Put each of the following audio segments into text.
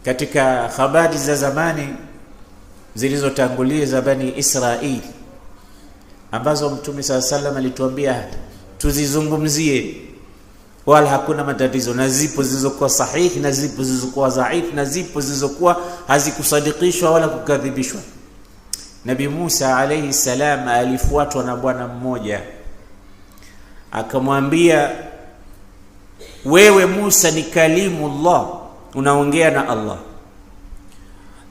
katika habari za zamani zilizotangulia za Bani Israili ambazo Mtume SAW alituambia tuzizungumzie, wala hakuna matatizo, na zipo zilizokuwa sahihi na zipo zilizokuwa dhaifu na zipo zilizokuwa hazikusadikishwa wala kukadhibishwa. Nabii Musa alayhi salam alifuatwa na bwana mmoja, akamwambia, wewe Musa ni kalimullah, unaongea na Allah,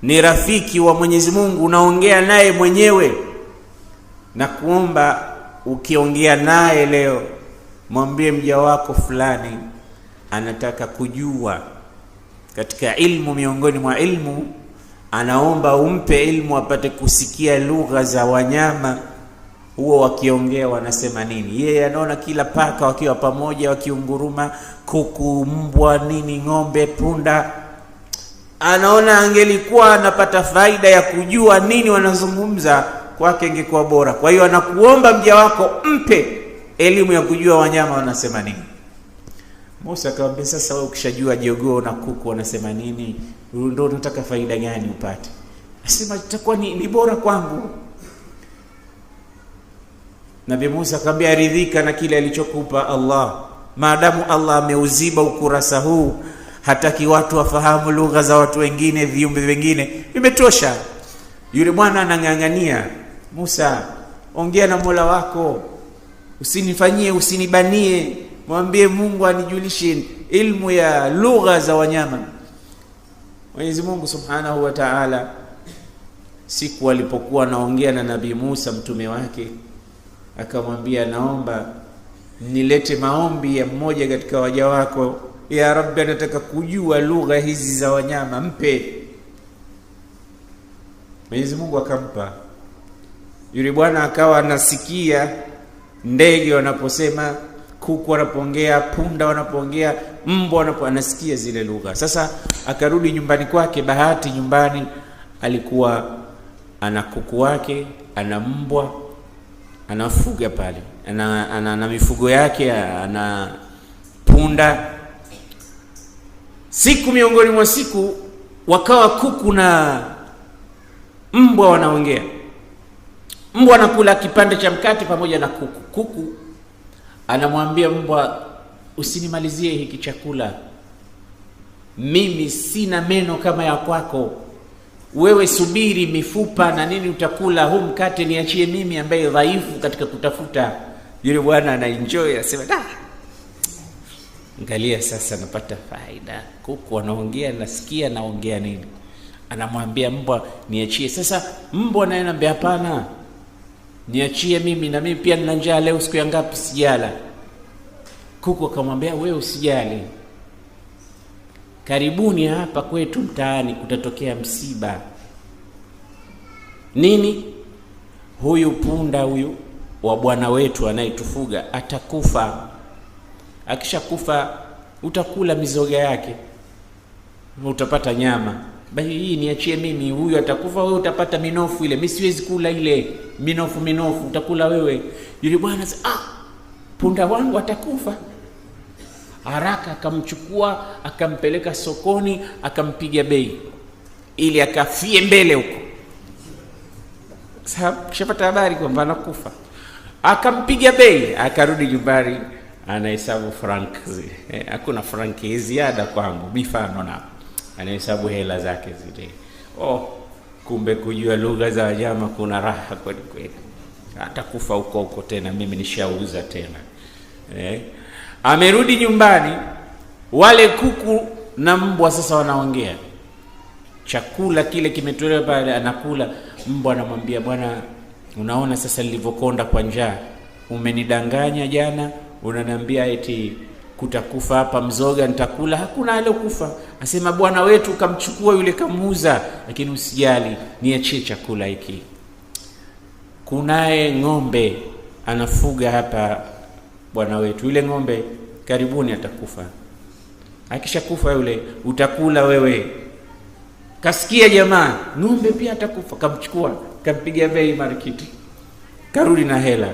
ni rafiki wa Mwenyezi Mungu, unaongea naye mwenyewe, na kuomba ukiongea naye leo mwambie mja wako fulani anataka kujua katika ilmu, miongoni mwa ilmu anaomba umpe ilmu apate kusikia lugha za wanyama huo wakiongea wanasema nini. Yeye anaona kila paka wakiwa pamoja wakiunguruma, kuku, mbwa, nini, ng'ombe, punda, anaona angelikuwa anapata faida ya kujua nini wanazungumza, kwake ingekuwa bora. Kwa hiyo anakuomba mja wako mpe elimu ya kujua wanyama wanasema nini. Musa akamwambia, sasa wewe ukishajua jogoo na kuku wanasema nini, ndio unataka faida gani upate? Asema itakuwa ni bora kwangu. Nabii Musa akamwambia, aridhika na kile alichokupa Allah, maadamu Allah ameuziba ukurasa huu, hataki watu wafahamu lugha za watu wengine, viumbe vingine, imetosha. Yule bwana anang'ang'ania, Musa, ongea na Mola wako, usinifanyie, usinibanie, mwambie Mungu anijulishe ilmu ya lugha za wanyama. Mwenyezi Mungu Subhanahu wa Ta'ala siku alipokuwa anaongea na Nabii Musa mtume wake, akamwambia, naomba nilete maombi ya mmoja katika waja wako, ya Rabbi anataka kujua lugha hizi za wanyama, mpe. Mwenyezi Mungu akampa. Yule bwana akawa anasikia ndege wanaposema, kuku wanapoongea, punda wanapoongea, mbwa anasikia zile lugha. Sasa akarudi nyumbani kwake. Bahati nyumbani alikuwa ana kuku wake, ana mbwa, anafuga pale, ana mifugo yake, ana punda. Siku miongoni mwa siku wakawa kuku na mbwa wanaongea. Mbwa anakula kipande cha mkate pamoja na kuku. Kuku anamwambia mbwa, usinimalizie hiki chakula, mimi sina meno kama ya kwako, wewe subiri mifupa na nini utakula, huu mkate niachie mimi ambaye dhaifu katika kutafuta. Yule bwana anaenjoy, anasema, angalia sasa napata faida, kuku anaongea, nasikia naongea nini. Anamwambia mbwa, niachie. Sasa mbwa naye anambia, hapana, niachie mimi, na mimi pia nina njaa leo, siku ya ngapi sijala. Kuku akamwambia, wewe usijali, karibuni hapa kwetu mtaani kutatokea msiba. Nini? Huyu punda huyu wa bwana wetu anayetufuga atakufa. Akishakufa utakula mizoga yake, utapata nyama. Basi hii niachie mimi, huyu atakufa, wewe utapata minofu ile, mimi siwezi kula ile minofu, utakula wewe. Yule bwana punda wangu atakufa. Haraka akamchukua, akampeleka sokoni, akampiga bei ili akafie mbele huko. Sasa kishapata habari kwamba anakufa, akampiga bei, akarudi nyumbani, anahesabu frank. Hakuna franki ziada kwangu, mifano na anahesabu hela zake zile. Kumbe kujua lugha za wanyama kuna raha kweli kweli. Atakufa huko tena, mimi nishauza tena. Amerudi nyumbani, wale kuku na mbwa sasa wanaongea. Chakula kile kimetolewa pale, anakula. Mbwa anamwambia, bwana, unaona sasa nilivyokonda kwa njaa, umenidanganya jana, unaniambia eti kutakufa hapa mzoga nitakula, hakuna aliyokufa. Asema bwana wetu kamchukua yule kamuuza, lakini usijali, niachie chakula hiki. Kunaye ng'ombe anafuga hapa bwana wetu, yule ng'ombe karibuni atakufa. Akishakufa yule utakula wewe. Kasikia jamaa, ng'ombe pia atakufa. Kamchukua, kampiga bei marikiti, karudi na hela.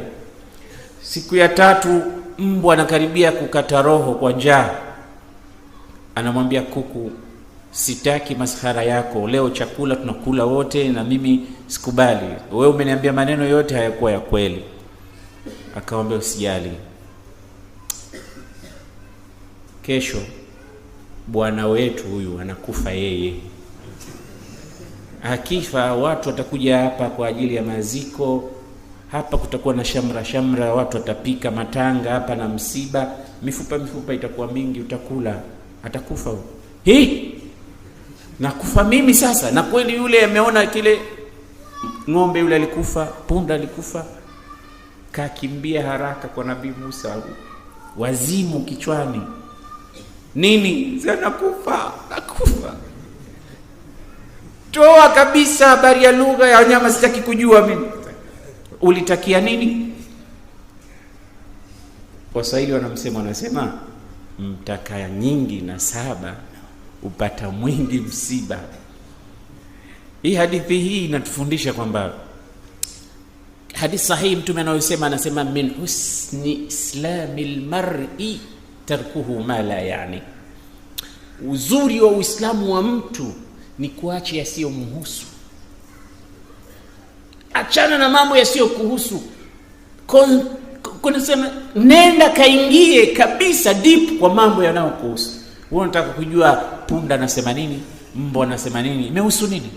Siku ya tatu mbwa anakaribia kukata roho kwa njaa. Anamwambia kuku, sitaki maskhara yako, leo chakula tunakula wote na mimi sikubali, wewe umeniambia maneno yote hayakuwa ya kweli. Akamwambia usijali, kesho bwana wetu huyu anakufa yeye. Akifa watu watakuja hapa kwa ajili ya maziko, hapa kutakuwa na shamra, watu watapika matanga hapa na msiba, mifupa itakuwa mingi, utakula, atakufa huyu. Hii nakufa mimi sasa? Na kweli yule ameona kile ng'ombe yule alikufa, punda alikufa, kakimbia haraka kwa Nabii Musa, wazimu kichwani. Nini? Nakufa. Toa kabisa habari ya lugha ya wanyama, sitaki kujua mimi. Ulitakia nini? Waswahili wanasema mtaka nyingi na saba upata mwingi msiba. Hii hadithi hii inatufundisha kwamba, hadithi sahihi Mtume anasema min husni islamil mar'i tarkuhu ma la yani, uzuri wa Uislamu wa mtu ni kuacha yasiyomhusu. Achana na mambo yasiyokuhusu. Kunasema nenda kaingie kabisa deep kwa mambo yanayokuhusu. Wewe unataka kujua punda anasema nini, mbwa anasema nini, imehusu nini?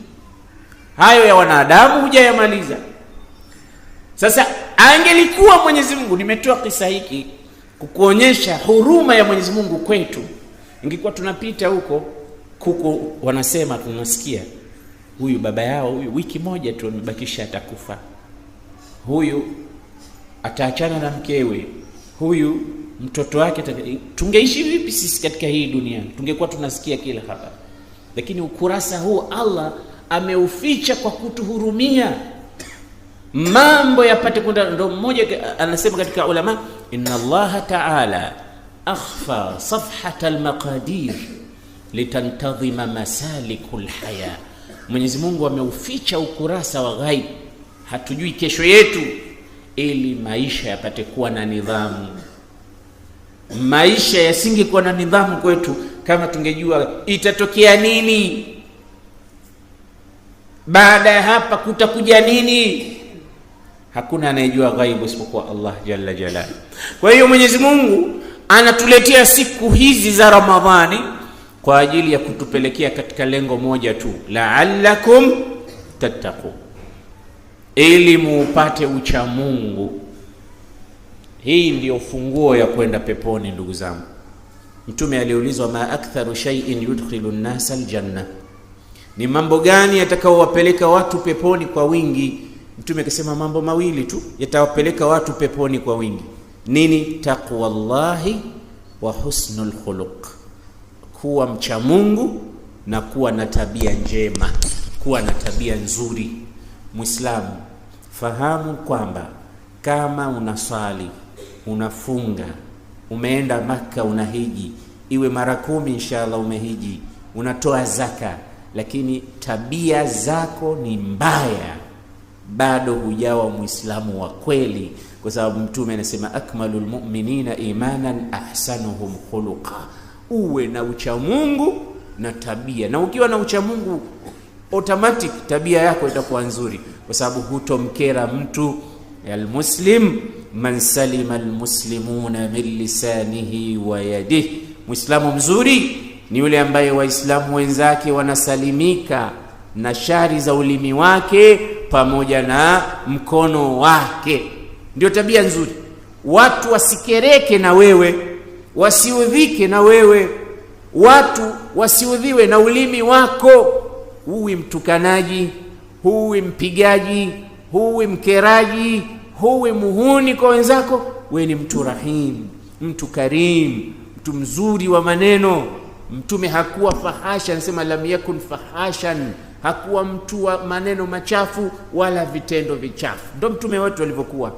Hayo ya wanadamu hujayamaliza. Sasa angelikuwa Mwenyezi Mungu, nimetoa kisa hiki kukuonyesha huruma ya Mwenyezi Mungu kwetu. Ingekuwa tunapita huko kuku wanasema, tunasikia huyu baba yao huyu wiki moja tu amebakisha atakufa, huyu ataachana na mkewe, huyu mtoto wake. Tungeishi vipi sisi katika hii dunia? Tungekuwa tunasikia kila habari. Lakini ukurasa huu Allah ameuficha kwa kutuhurumia, mambo yapate kwenda. Ndio mmoja anasema katika ulama, inna Allah ta'ala akhfa safhata al-maqadir litantadhima masalikul haya. Mwenyezi Mungu ameuficha ukurasa wa ghaib, hatujui kesho yetu, ili maisha yapate kuwa na nidhamu. Maisha yasingekuwa na nidhamu kwetu kama tungejua itatokea nini, baada ya hapa kutakuja nini. Hakuna anayejua ghaibu isipokuwa Allah jalla jalaluhu. Kwa hiyo Mwenyezi Mungu anatuletea siku hizi za Ramadhani kwa ajili ya kutupelekea katika lengo moja tu, la'allakum tattaqun, ili muupate ucha Mungu. Hii ndio funguo ya kwenda peponi. Ndugu zangu, Mtume aliulizwa, ma aktharu shay'in yudkhilu an-nasa al-janna, ni mambo gani yatakaowapeleka watu peponi kwa wingi? Mtume akasema mambo mawili tu yatawapeleka watu peponi kwa wingi. Nini? Taqwallahi wa husnul khuluq, kuwa mcha Mungu na kuwa na tabia njema, kuwa na tabia nzuri. Muislamu, fahamu kwamba kama unaswali, unafunga, umeenda Maka, unahiji, iwe mara 10 inshallah umehiji, unatoa zaka, lakini tabia zako ni mbaya, bado hujawa Muislamu wa kweli. Kwa sababu Mtume anasema akmalul mu'minina imanan ahsanuhum khuluqa, uwe na ucha Mungu na tabia. Na ukiwa na ucha Mungu, automatic tabia yako itakuwa nzuri, kwa sababu hutomkera mtu. Almuslim man salima almuslimuna min lisanihi wa yadihi, Muislamu mzuri ni yule ambaye Waislamu wenzake wanasalimika na shari za ulimi wake pamoja na mkono wake. Ndio tabia nzuri. Watu wasikereke na wewe, wasiudhike na wewe, watu wasiudhiwe na ulimi wako. Huwi mtukanaji, huwi mpigaji, huwi mkeraji, huwi muhuni kwa wenzako. Wewe ni mtu rahim, mtu karim, mtu mzuri wa maneno. Mtume hakuwa fahasha, anasema lam yakun fahashan, hakuwa mtu wa maneno machafu wala vitendo vichafu. Ndio mtume wetu alivyokuwa.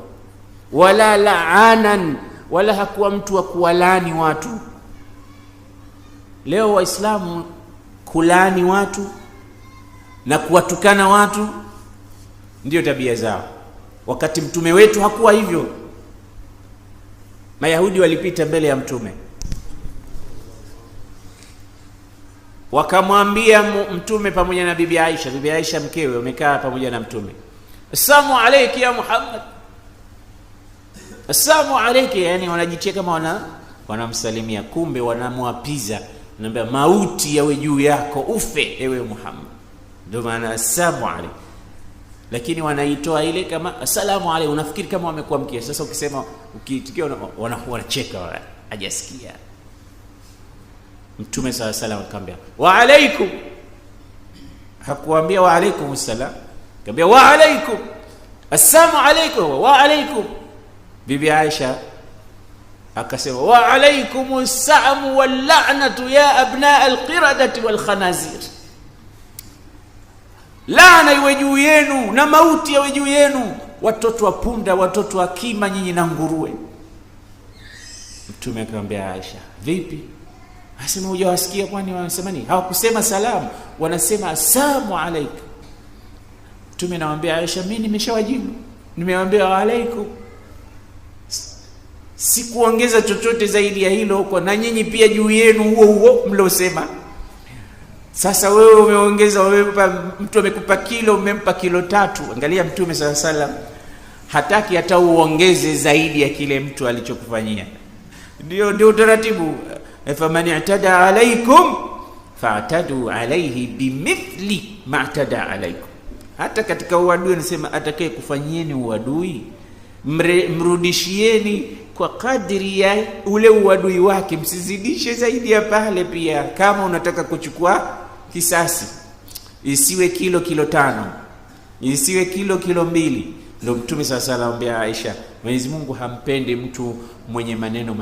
Wala laanan, wala hakuwa mtu wa kuwalani watu. Leo Waislamu kulani watu na kuwatukana watu ndio tabia zao, wakati mtume wetu hakuwa hivyo. Mayahudi walipita mbele ya mtume, wakamwambia mtume pamoja na bibi Aisha. Bibi Aisha mkewe wamekaa pamoja na mtume, assalamu alayki ya Muhammad, assalamu alayki, yani wanajicheka kama wanamsalimia, kumbe wanamwapiza, anambia mauti yawe juu yako, ufe ewe Muhammad. Ndio maana assalamu alayki, lakini wanaitoa ile kama assalamu alayhi, unafikiri kama wamekuamkia. Sasa ukisema ukitikia wanacheka, hajasikia. Mtume sallallahu alayhi wasallam akamwambia wa alaykum, hakuambia wa alaykum assalam, akamwambia wa alaykum, assalamu alaykum wa alaykum. Bibi Aisha akasema wa alaykum as-sa'mu wal la'natu ya abna al-qiradati wal khanazir, laana iwe juu yenu na mauti yawe juu yenu, watoto wa punda, watoto wa kima, nyinyi na nguruwe. Mtume akamwambia Aisha, vipi? Asema hujawasikia kwani wanasema nini? Hawakusema salamu, wanasema assalamu alaykum. Mtume anamwambia Aisha, mimi nimeshawajibu, nimewaambia wa alaykum, sikuongeza chochote zaidi ya hilo huko, na nyinyi pia juu yenu huo huo mliosema. Sasa wewe umeongeza, wewe mtu amekupa kilo, umempa kilo 3. Angalia Mtume sallallahu alaihi wasallam hataki hata uongeze zaidi ya kile mtu alichokufanyia. Ndio utaratibu. Faman i'tada alaykum fa'tadu alayhi bimithli ma i'tada alaykum. Hata katika uadui anasema atakaye kufanyieni uadui mrudishieni kwa kadri ya ule uadui wake, msizidishe zaidi ya pale. Pia kama unataka kuchukua kisasi, isiwe kilo 5, isiwe kilo 2. Ndio Mtume sasa anaambia Aisha, Mwenyezi Mungu hampendi mtu mwenye maneno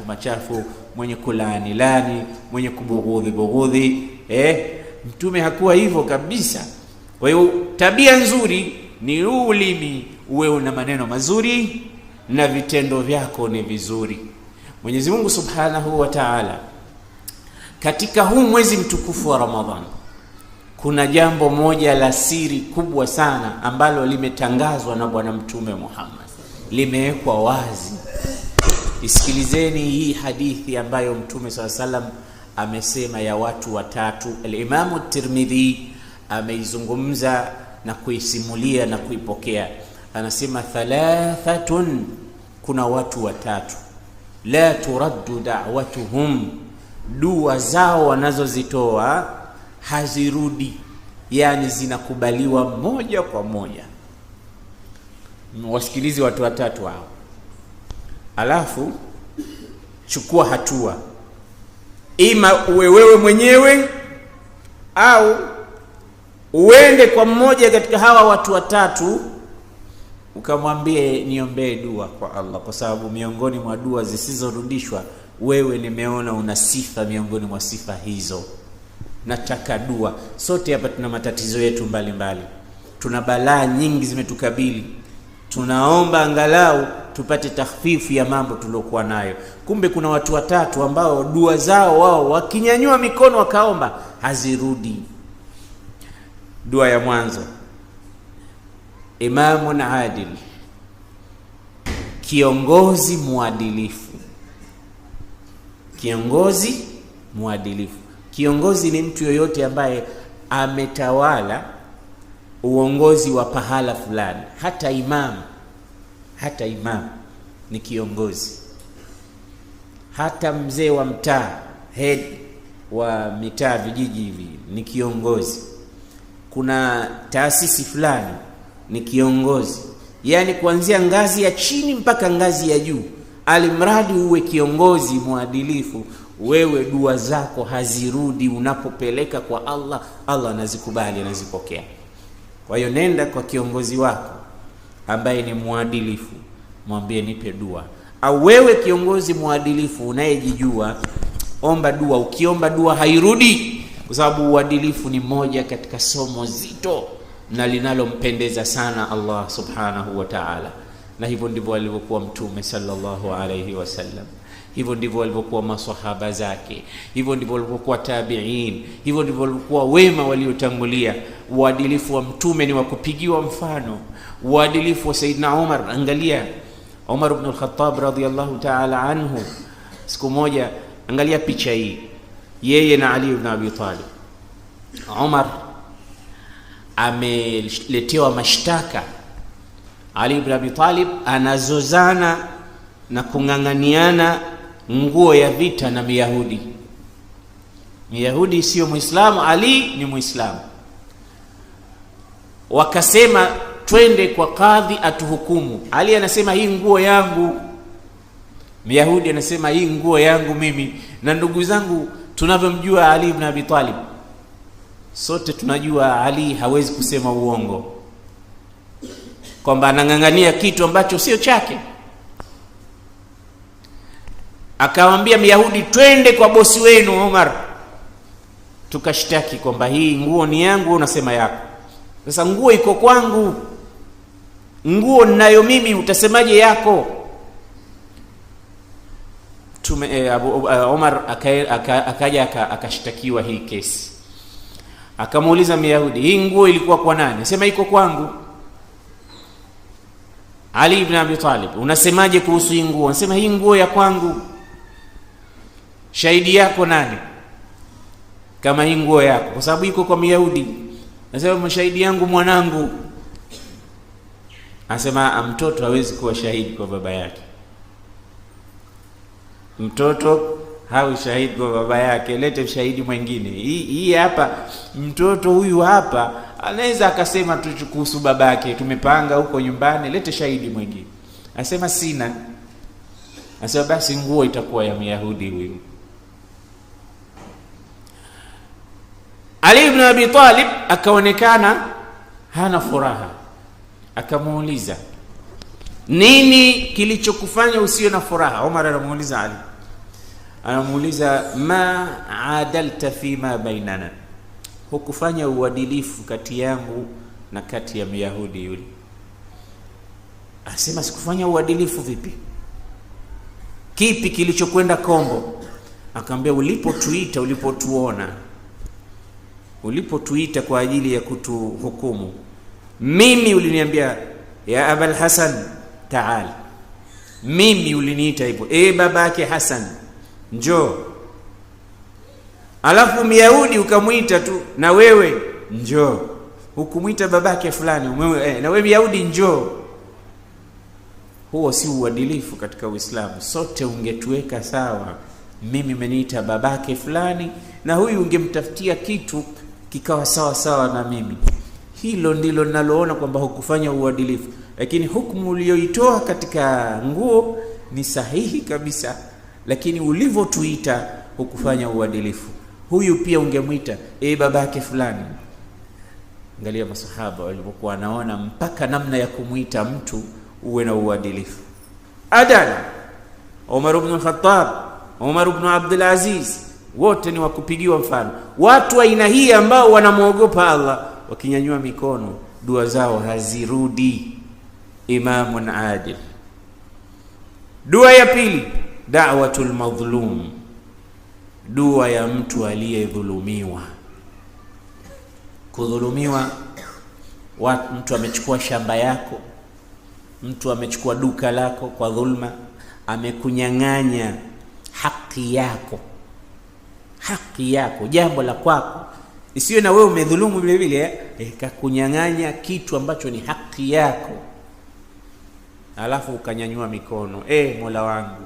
machafu, mwenye kulaani, mwenye kubughudhi. Mtume hakuwa hivyo kabisa. Kwa hiyo tabia nzuri ni ulimi uwe una maneno mazuri na vitendo vyako ni vizuri. Mwenyezi Mungu Subhanahu wa Ta'ala katika huu mwezi mtukufu wa Ramadhani kuna jambo moja la siri kubwa sana ambalo limetangazwa na Bwana Mtume Muhammad, limewekwa wazi. Isikilizeni hii hadithi ambayo Mtume sallallahu alaihi wasallam amesema ya watu watatu. Al-Imam At-Tirmidhi ameizungumza na kuisimulia na kuipokea. Anasema thalathatun, kuna watu watatu, la turaddu da'watuhum, dua zao wanazozitoa hazirudi, yani zinakubaliwa moja kwa moja. Wasikilizi watu watatu hao, alafu chukua hatua, ima uwe wewe mwenyewe au uende kwa mmoja katika hawa watu watatu ukamwambie niombee dua kwa Allah, kwa sababu miongoni mwa dua zisizorudishwa wewe nimeona una sifa miongoni mwa sifa hizo. Nataka dua. Sote hapa tuna matatizo yetu mbalimbali, tuna balaa nyingi zimetukabili, tunaomba angalau tupate takhfifu ya mambo tuliokuwa nayo. Kumbe kuna watu watatu ambao dua zao wao wakinyanyua mikono wakaomba hazirudi. Dua ya mwanzo, imamun adil, kiongozi muadilifu. Kiongozi muadilifu, kiongozi ni mtu yoyote ambaye ametawala uongozi wa pahala fulani. Hata imam ni kiongozi, hata mzee wa mtaa, head wa mitaa, vijiji hivi ni kiongozi. Kuna taasisi fulani ni kiongozi, yani kuanzia ngazi ya chini mpaka ngazi ya juu, alimradi uwe kiongozi muadilifu, wewe dua zako hazirudi. Unapopeleka kwa Allah, Allah anazikubali, anazipokea. Kwa hiyo nenda kwa kiongozi wako ambaye ni muadilifu, mwambie nipe dua. Au wewe kiongozi muadilifu unayejijua, omba dua. Ukiomba dua hairudi, kwa sababu uadilifu ni moja katika somo zito na linalompendeza sana Allah Subhanahu wa Ta'ala. Na hivyo ndivyo alivyokuwa Mtume sallallahu alayhi wasallam, hivyo ndivyo walivyokuwa maswahaba zake, hivyo ndivyo walivyokuwa tabi'in, hivyo ndivyo walivyokuwa wema waliotangulia. Uadilifu wa Mtume ni wa kupigiwa mfano. Uadilifu wa Saidina Umar, angalia Umar ibn al-Khattab radhiyallahu ta'ala anhu. Siku moja, angalia picha hii, yeye na Ali ibn Abi Talib. Umar ameletewa mashtaka, Ali ibn Abi Talib anazozana na kung'ang'aniana nguo ya vita na Myahudi. Myahudi sio Muislamu, Ali ni Muislamu. Wakasema twende kwa kadhi atuhukumu. Ali anasema hii nguo yangu, Myahudi anasema hii nguo yangu mimi. Na ndugu zangu, tunavyomjua Ali ibn Abi Talib, sote tunajua Ali hawezi kusema uongo, kwamba anang'ang'ania kitu ambacho sio chake. Akamwambia Myahudi, twende kwa bosi wenu Umar tukashtaki kwamba hii nguo ni yangu, unasema yako. Sasa nguo iko kwangu, nguo ninayo mimi, utasemaje yako? Umar akaja akashtakiwa hii kesi. Akamuuliza Myahudi, hii nguo ilikuwa kwa nani? Sema iko kwangu. Ali ibn Abi Talib, unasemaje kuhusu hii nguo? Anasema hii nguo ya kwangu. Shahidi yako nani kama hii nguo yako? Kwa sababu iko kwa Myahudi. Anasema shahidi yangu mwanangu. Anasema mtoto hawezi kuwa shahidi kwa baba yake. Mtoto hawi shahidi kwa baba yake, lete shahidi mwingine. Hii hapa, mtoto huyu hapa anaweza akasema tu kuhusu babake, tumepanga huko nyumbani, lete shahidi mwingine. Anasema sina. Anasema basi nguo itakuwa ya Myahudi huyu. Ali ibn Abi Talib akaonekana hana furaha. Akamuuliza, nini kilichokufanya usiwe na furaha? Umar anamuuliza Ali, anamuuliza, ma adalta fi ma bainana, hukufanya uadilifu kati yangu na kati ya Myahudi yule. Asema sikufanya uadilifu vipi? Kipi kilichokwenda kombo? Akamwambia, ulipotuita, ulipotuita kwa ajili ya kutuhukumu, mimi uliniambia ya Abul Hasan taal, mimi uliniita hivyo, babake Hasan njoo. Alafu Myahudi ukamuita tu, na wewe njoo, hukumuita babake fulani, na wewe Myahudi njoo. Huo si uadilifu katika Uislamu. Sote ungetuweka sawa, mimi umeniita babake fulani na huyu ungemtafutia kitu kikawa sawa sawa na mimi. Hilo ndilo ninaloona kwamba hukufanya uadilifu. Lakini hukumu uliyoitoa katika nguo ni sahihi kabisa, lakini ulivyotuita hukufanya uadilifu. Huyu pia ungemuita babake fulani. Angalia masahaba walipokuwa wanaona mpaka namna ya kumuita mtu uwe na uadilifu. Adala Umar ibn Khattab, Umar ibn Abdul Aziz, wote ni wakupigiwa mfano. Watu aina hii ambao wanamuogopa Allah, wakinyanyua mikono dua zao hazirudi. Imamun adil. Dua ya pili, da'watul madhlum, dua ya mtu aliyedhulumiwa. Kudhulumiwa, mtu amechukua shamba yako, mtu amechukua duka lako kwa dhulma, amekunyang'anya haki yako, jambo la kwako, isiwe na wewe umedhulumu vile vile, kakunyang'anya kitu ambacho ni haki yako. Alafu ukanyanyua mikono, Mola wangu,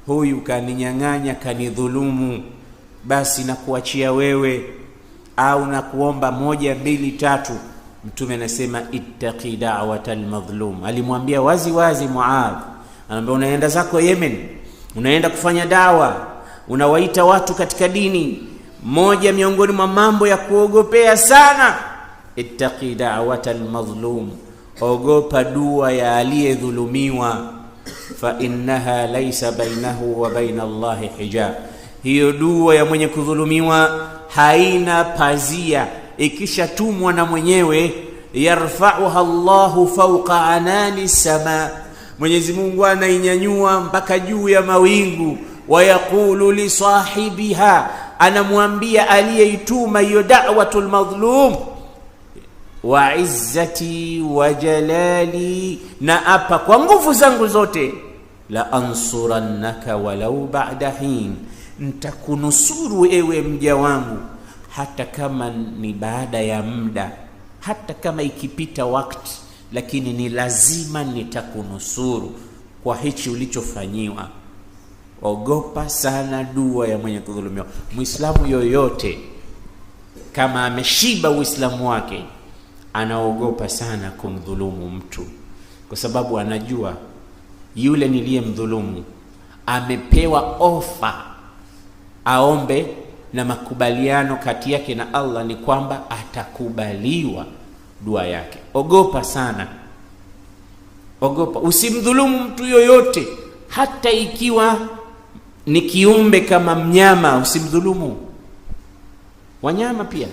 huyu kaninyang'anya, kanidhulumu, basi nakuachia wewe, au nakuomba 1 2 3. Mtume anasema ittaqi da'watal madhlum. Alimwambia wazi wazi Muadh, anamwambia unaenda zako Yemen, unaenda kufanya dawa, unawaita watu katika dini. Moja miongoni mwa mambo ya kuogopea sana, ittaqi da'watal madhlum, ogopa dua ya aliyedhulumiwa. Fa innaha laysa bainahu wa baina Allahi hijab, hiyo dua ya mwenye kudhulumiwa haina pazia. Ikishatumwa na mwenyewe, yarfa'uha Allahu fawqa anani sama, Mwenyezi Mungu anainyanyua mpaka juu ya mawingu. Wa yaqulu li sahibiha, anamwambia aliyeituma hiyo da'watul madhlum, wa izzati wa jalali, na apa kwa nguvu zangu zote, la ansurannaka walau ba'da hin, nitakunusuru ewe mja wangu hata kama ni baada ya muda, hata kama ikipita wakati, lakini ni lazima nitakunusuru kwa hichi ulichofanyiwa. Ogopa sana dua ya mwenye kudhulumiwa. Muislamu yoyote kama ameshiba Uislamu wake, anaogopa sana kumdhulumu mtu, kwa sababu anajua yule niliyemdhulumu amepewa ofa aombe, na makubaliano kati yake na Allah ni kwamba atakubaliwa dua yake. Ogopa sana, ogopa. Usimdhulumu mtu yoyote, hata ikiwa ni kiumbe kama mnyama, usimdhulumu. Wanyama pia.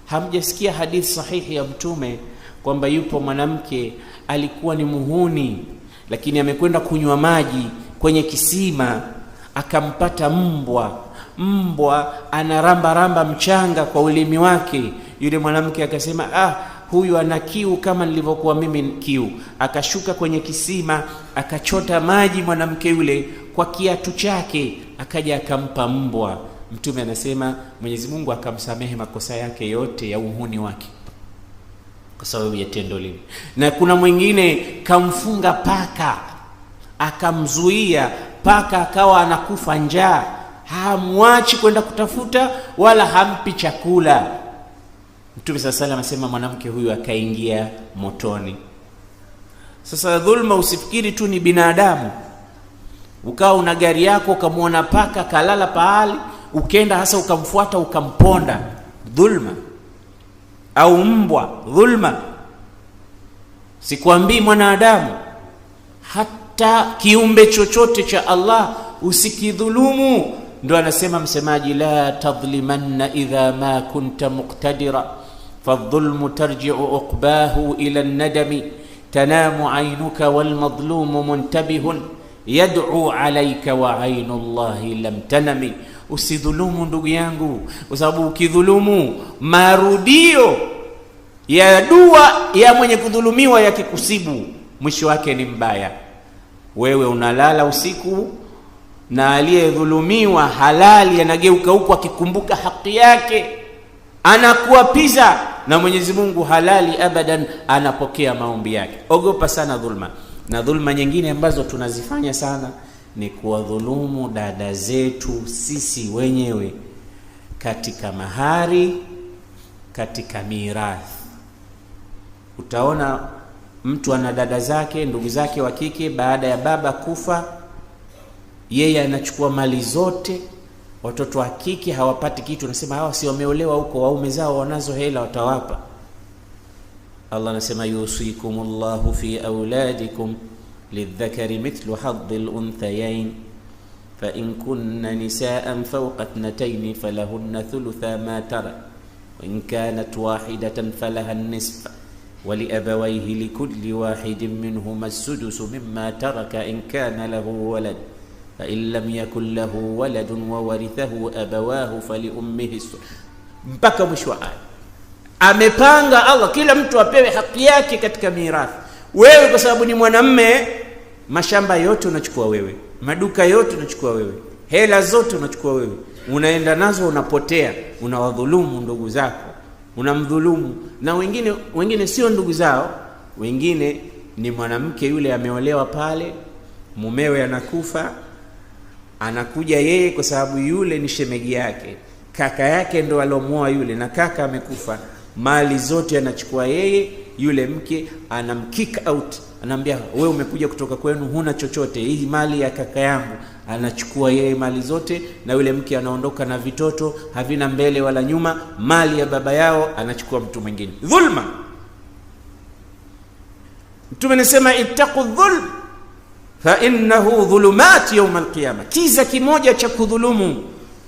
Hamjasikia hadithi sahihi ya Mtume kwamba yupo mwanamke alikuwa ni muhuni, lakini amekwenda kunywa maji kwenye kisima, akampata mbwa anaramba mchanga kwa ulimi wake. Yule mwanamke akasema, huyu ana kiu kama nilivyokuwa mimi kiu. Akashuka kwenye kisima, akachota maji mwanamke yule kwa kiatu chake, akaja akampa mbwa. Mtume anasema Mwenyezi Mungu akamsamehe makosa yake yote ya uhuni wake kwa sababu ya tendo lile. Na kuna mwingine kamfunga paka, akamzuia paka, akawa anakufa njaa, hamwachi kwenda kutafuta wala hampi chakula. Mtume sallallahu alayhi wasallam mwanamke huyu akaingia motoni. Sasa dhulma, usifikiri tu ni binadamu. Ukawa una gari yako ukamwona paka kalala pahali, ukenda hasa ukamfuata ukamponda, dhulma. Au mbwa, dhulma. Sikwambii mwanadamu, hata kiumbe chochote cha Allah usikidhulumu. Ndio anasema msemaji, la tadhlimanna idha ma kunta muqtadira fadh-dhulmu tarji'u uqbahu ila an-nadami tanamu 'aynuka wal madhlumu muntabihun yad'u 'alayka wa 'aynu Allahi lam tanami. Usidhulumu ndugu yangu, kwa sababu ukidhulumu, marudio ya dua ya mwenye kudhulumiwa yakikusibu, mwisho wake ni mbaya. Wewe unalala usiku na aliyedhulumiwa halali anageuka huko akikumbuka haki yake, anakuapiza, na Mwenyezi Mungu halali abadan anapokea maombi yake. Ogopa sana dhulma. Na dhulma nyingine ambazo tunazifanya sana ni kuwadhulumu dada zetu sisi wenyewe katika mahari, katika mirathi. Utaona mtu ana dada zake, ndugu zake wa kike, baada ya baba kufa, yeye anachukua mali zote, watoto wa kike hawapati kitu. Nasema hawa si wameolewa huko, waume zao wanazo hela, watawapa. Allah anasema yusikumullahu fi auladikum lidhakari mithlu hadhil unthayain fa in kunna nisaan fawqa ithnatayn falahunna thulutha ma tara wa in kanat wahidatan falaha an-nisf wa liabawayhi likulli wahidin minhuma as-sudusu mimma taraka in kana lahu walad fa in lam yakul lahu waladun wa warithahu abawahu faliummihi mpaka mwisho wa aya. Amepanga Allah kila mtu apewe haki yake katika mirathi. Wewe kwa sababu ni mwanamme, mashamba yote unachukua wewe, maduka yote unachukua wewe, hela zote unachukua wewe, unaenda nazo, unapotea, unawadhulumu ndugu zako, unamdhulumu. Na wengine sio ndugu zao, wengine ni mwanamke yule ameolewa pale, mumewe anakufa, anakuja yeye kwa sababu yule ni shemegi yake, kaka yake ndo alomuoa yule, na kaka amekufa, mali zote anachukua yeye. Yule mke anamkick out, anamwambia wewe umekuja kutoka kwenu, huna chochote, hii mali ya kaka yangu. Anachukua yeye mali zote, na yule mke anaondoka na vitoto havina mbele wala nyuma, mali ya baba yao anachukua mtu mwingine. Dhulma. Mtume anasema ittaqu dhulm fa innahu dhulumat yawm alqiyama. Kiza kimoja cha kudhulumu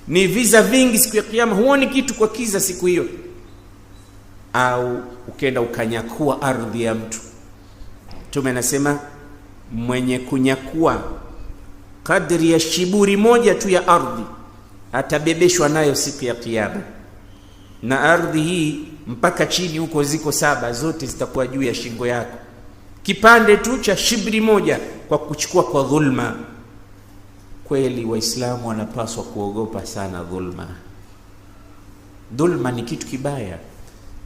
ni viza vingi siku ya kiyama. Huoni kitu kwa kiza siku hiyo. Au ukenda ukanyakua ardhi ya mtu. Mtume anasema mwenye kunyakua kadri ya shiburi moja tu ya ardhi atabebeshwa nayo siku ya kiyama. Na ardhi hii mpaka chini huko ziko 7, zote zitakuwa juu ya shingo yako. Kipande tu cha shibri moja kwa kuchukua kwa dhulma. Kweli Waislamu wanapaswa kuogopa sana dhulma. Dhulma ni kitu kibaya,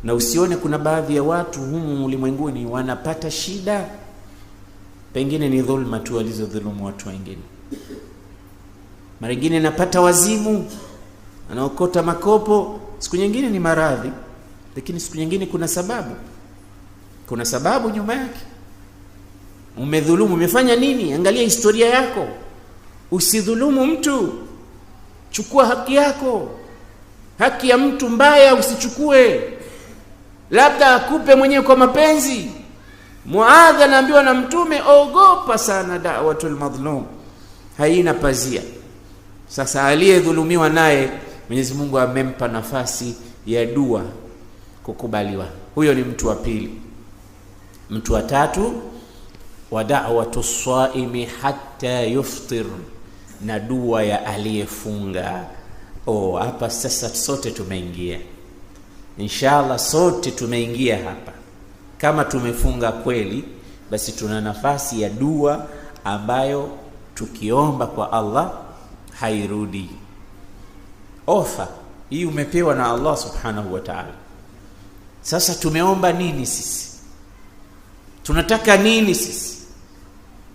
na usione kuna baadhi ya watu humu ulimwenguni wanapata shida, pengine ni dhulma tu walizodhulumu watu wengine. Mara nyingine anapata wazimu, anaokota makopo, siku nyingine ni maradhi, lakini siku nyingine kuna sababu. Kuna sababu nyuma yake. Umedhulumu, umefanya nini? Angalia historia yako. Usidhulumu mtu, chukua haki yako. Haki ya mtu mbaya usichukue, labda akupe mwenyewe kwa mapenzi. Muadh anaambiwa na Mtume, ogopa sana da'watul madhlum, haina pazia. Sasa aliyedhulumiwa naye Mwenyezi Mungu amempa nafasi ya dua kukubaliwa. Huyo ni mtu wa pili. Mtu wa tatu, wa da'watu swaimi hatta yuftir, na dua ya aliyefunga. Hapa sasa sote tumeingia. Inshallah sote tumeingia hapa. Kama tumefunga kweli, basi tuna nafasi ya dua ambayo tukiomba kwa Allah hairudi. Ofa hii umepewa na Allah subhanahu wa ta'ala. Sasa tumeomba nini sisi? Tunataka nini sisi?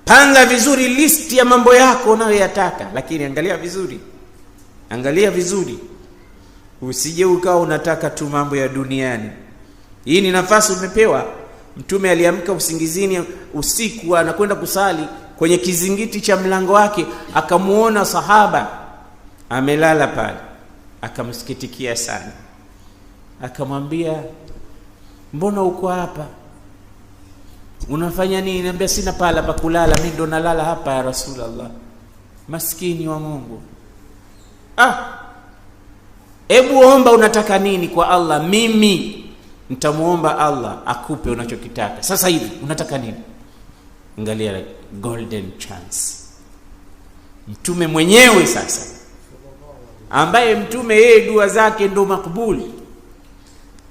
Panga vizuri listi ya mambo yako unayoyataka, lakini angalia vizuri. Angalia vizuri. Usije ukawa unataka tu mambo ya duniani. Hii ni nafasi umepewa. Mtume aliamka usingizini usiku, anakwenda kusali kwenye kizingiti cha mlango wake, akamuona sahaba amelala pale, akamsikitikia sana. Akamwambia, mbona uko hapa? Unafanya nini? Anambia, sina pala pa kulala, mimi ndo nalala hapa ya Rasulullah. Maskini wa Mungu. Hebu omba unataka nini kwa Allah, mimi nitamuomba Allah akupe unachokitaka. Sasa hivi unataka nini? Angalia golden chance. Mtume mwenyewe sasa, ambaye Mtume yeye dua zake ndo makbuli,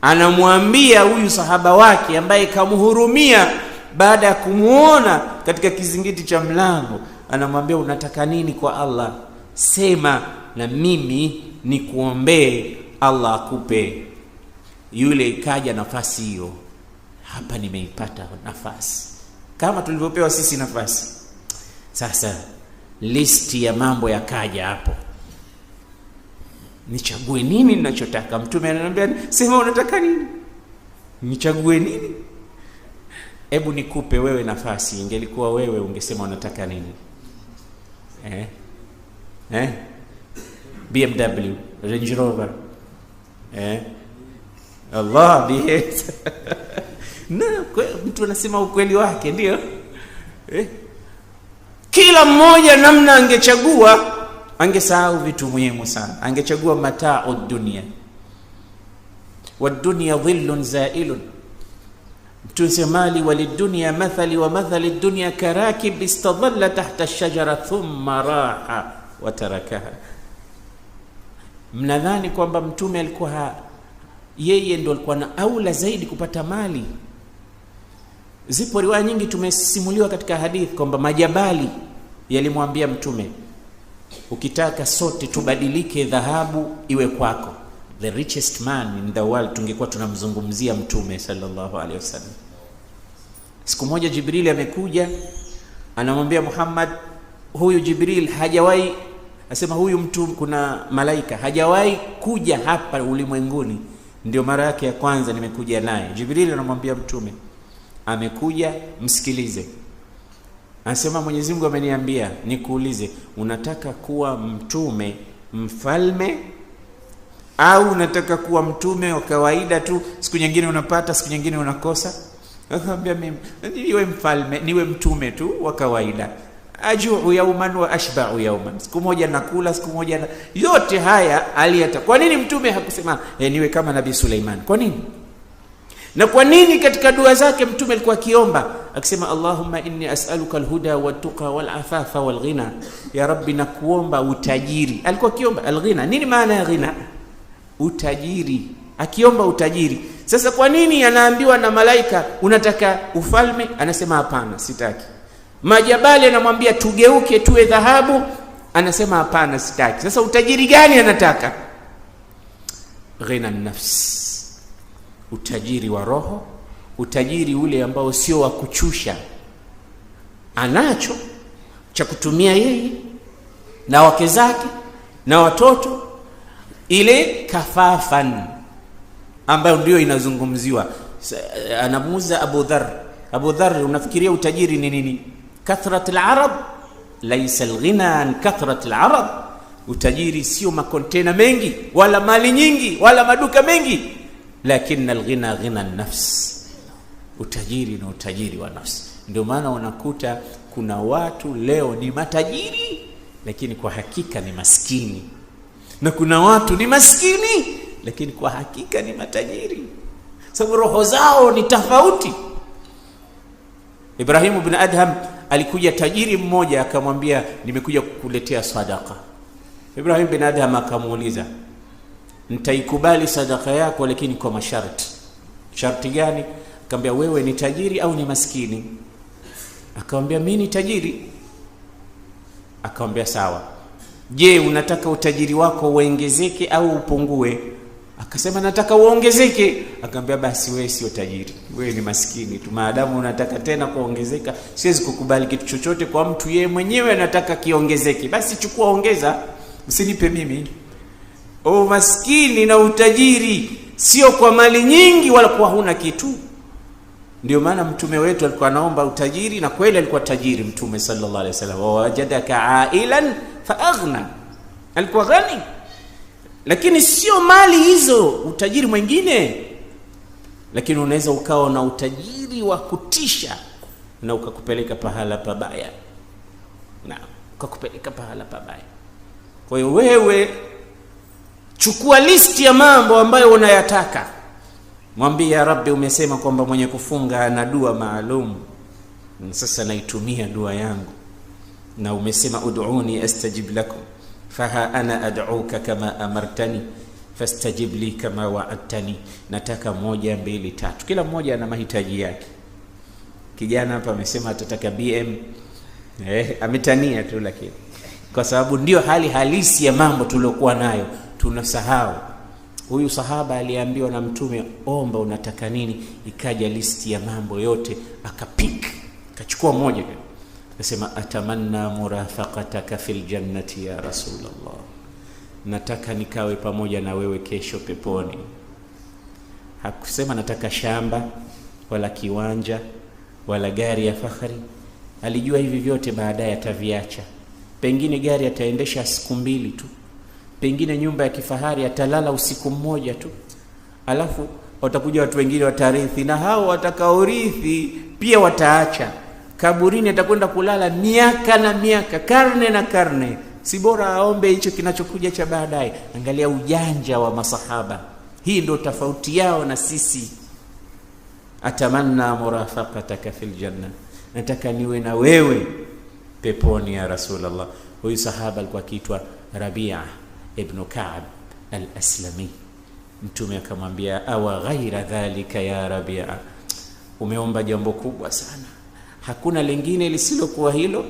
anamwambia huyu sahaba wake ambaye kamhurumia baada ya kumuona katika kizingiti cha mlango, anamwambia unataka nini kwa Allah, sema na mimi nikuombee Allah akupe. Yule ikaja nafasi hiyo. Hapa nimeipata nafasi, kama tulivyopewa sisi nafasi. Sasa listi ya mambo yakaja hapo. Nichague nini ninachotaka? Mtume ananiambia, sema unataka nini, nichague nini? Hebu nikupe wewe nafasi. Ingelikuwa wewe ungesema unataka nini? BMW, Range Rover, Allah bihet. Na mtu anasema ukweli wake, ndio. Kila mmoja namna angechagua, angesahau vitu muhimu sana. Angechagua mata'u dunia, wa dunya dhillun zailun. Tusemali walidunya mathali wa mathali dunya karakib istadalla tahta ash-shajara thumma raha wa tarakaha. Mnadhani kwamba Mtume alikuwa yeye ndo alikuwa na aula zaidi kupata mali? Zipo riwaya nyingi tumesimuliwa katika hadithi kwamba majabali yalimwambia Mtume, ukitaka sote tubadilike dhahabu iwe kwako. The richest man in the world, tungekuwa tunamzungumzia Mtume sallallahu alaihi wasallam. Siku moja Jibril amekuja, anamwambia Muhammad, huyu Jibril hajawahi, asema huyu mtu, kuna malaika hajawahi kuja hapa ulimwenguni, ndio mara yake ya kwanza nimekuja naye. Jibril anamwambia Mtume, amekuja, msikilize. Anasema Mwenyezi Mungu ameniambia nikuulize, unataka kuwa mtume mfalme au unataka kuwa mtume wa kawaida tu, siku nyingine unapata siku nyingine unakosa? Akamwambia, mimi niwe mfalme, niwe mtume tu wa kawaida. Ajuu yauman wa ashba'u yauman, siku moja nakula, siku moja yote haya aliyata. Kwa nini Mtume hakusema niwe kama Nabii Suleiman? Kwa nini? Na kwa nini katika dua zake Mtume alikuwa akiomba akisema, Allahumma inni as'aluka alhuda wat-tuqa wal-afafa wal-ghina, ya Rabbi nakuomba utajiri. Alikuwa akiomba al-ghina. Nini maana ya ghina? Utajiri. Akiomba utajiri. Sasa kwa nini anaambiwa na malaika unataka ufalme, anasema hapana, sitaki? Majabali anamwambia tugeuke tuwe dhahabu, anasema hapana, sitaki. Sasa utajiri gani anataka? ghina nafs, utajiri wa roho, utajiri ule ambao sio wa kuchusha, anacho cha kutumia yeye na wake zake na watoto, ile kafafan ambayo ndio inazungumziwa. Anamuuza Abu Dharr, unafikiria utajiri ni nini? Kathrat al-arab laysa al-ghina an kathrat al-arab. Utajiri sio makontena mengi wala mali nyingi wala maduka mengi, lakini al-ghina ghina an-nafs. Utajiri na utajiri wa nafsi. Ndio maana unakuta kuna watu leo ni matajiri lakini kwa hakika ni maskini, na kuna watu ni maskini lakini kwa hakika ni matajiri, sababu roho zao ni tofauti. Ibrahim ibn Adham alikuja tajiri mmoja akamwambia, nimekuja kukuletea sadaka. Ibrahim ibn Adham akamuuliza, nitaikubali sadaka yako lakini kwa masharti. Sharti gani? Akamwambia, wewe ni tajiri au ni maskini? Akamwambia, mimi ni tajiri. Akamwambia, sawa. Je, unataka utajiri wako uongezeke au upungue? Akasema, nataka uongezeke. Akamwambia, basi wewe sio tajiri, wewe ni maskini tu. Maadamu unataka tena kuongezeka, siwezi kukubali kitu chochote kwa mtu yeye mwenyewe anataka kiongezeke. Basi chukua, ongeza, usinipe mimi. Maskini na utajiri sio kwa mali nyingi wala kwa huna kitu. Ndio maana mtume wetu alikuwa anaomba utajiri, na kweli alikuwa tajiri mtume sallallahu alaihi wasallam. Wa wajadaka ailan fa aghna, alikuwa ghani, lakini sio mali hizo, utajiri mwingine. Lakini unaweza ukawa na utajiri wa kutisha na ukakupeleka pahala pabaya, na ukakupeleka pahala pabaya. Kwa hiyo wewe chukua listi ya mambo ambayo unayataka, mwambie, ya Rabbi, umesema kwamba mwenye kufunga ana dua maalum, sasa naitumia dua yangu, na umesema ud'uni astajib lakum, faha ana ad'uka kama amartani fastajib li kama wa'adtani. Nataka 1 2 3, kila mmoja ana mahitaji yake. Kijana hapa amesema atataka BM, ametania tu, lakini kwa sababu ndio hali halisi ya mambo tuliokuwa nayo tunasahau. Huyu sahaba aliambiwa na mtume, omba unataka nini, ikaja listi ya mambo yote, akachukua moja, akasema, atamanna murafaqataka fil jannati ya Rasulullah, nataka nikawe pamoja na wewe kesho peponi. Hakusema nataka shamba wala kiwanja wala gari ya fahari. Alijua hivi vyote baadaye ataviacha. Pengine gari ataendesha siku 2 tu, pengine nyumba ya kifahari atalala usiku mmoja tu, alafu watakuja watu wengine watarithi, na hao watakaorithi pia wataacha. Kaburini atakwenda kulala miaka na miaka, karne na karne. Si bora aombe hicho kinachokuja cha baadaye? Angalia ujanja wa masahaba. Hii ndio tofauti yao na sisi. Atamanna murafaqataka fil janna, nataka niwe na wewe peponi ya Rasulullah. Huyu sahaba alikuwa akiitwa Rabi'a ibn Ka'b al-Aslami. Mtume akamwambia, awa ghaira dhalika ya Rabi'a, umeomba jambo kubwa sana, hakuna lingine lisilokuwa hilo?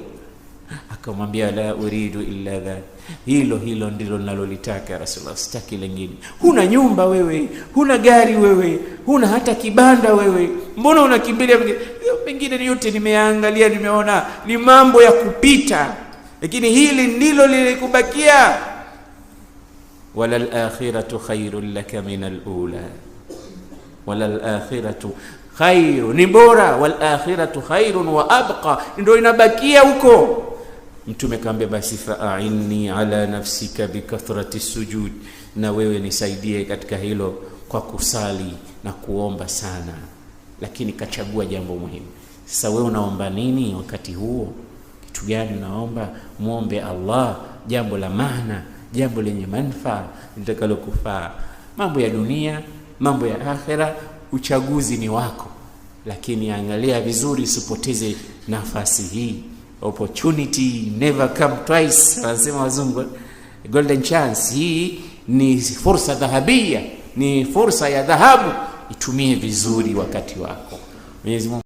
Akamwambia, la uridu illa dha, hilo ndilo ninalolitaka Rasulullah, sitaki lingine. Huna nyumba wewe, huna gari wewe, huna hata kibanda wewe, mbona unakimbilia mengine? Yote nimeangalia, nimeona ni mambo ya kupita, lakini hili ndilo lilikubakia. Wala al-akhiratu khairul laka min al-ula, wala al-akhiratu khairu, ni bora, wal akhiratu khairun wa abqa, ndio inabakia huko. Mtume kaambia, basi fa'inni ala nafsika bikathrati sujud, na wewe nisaidie katika hilo kwa kusali na kuomba sana. Lakini kachagua jambo muhimu. Sasa wewe unaomba nini wakati huo? Kitu gani unaomba? Muombe Allah jambo la maana, jambo lenye manufaa litakalokufaa. Mambo ya dunia, mambo ya akhera, uchaguzi ni wako, lakini angalia vizuri, usipoteze nafasi hii. Opportunity never come twice, wanasema wazungu, golden chance. Hii ni fursa dhahabia, ni fursa ya dhahabu, itumie vizuri wakati wako. Mwenyezi Mungu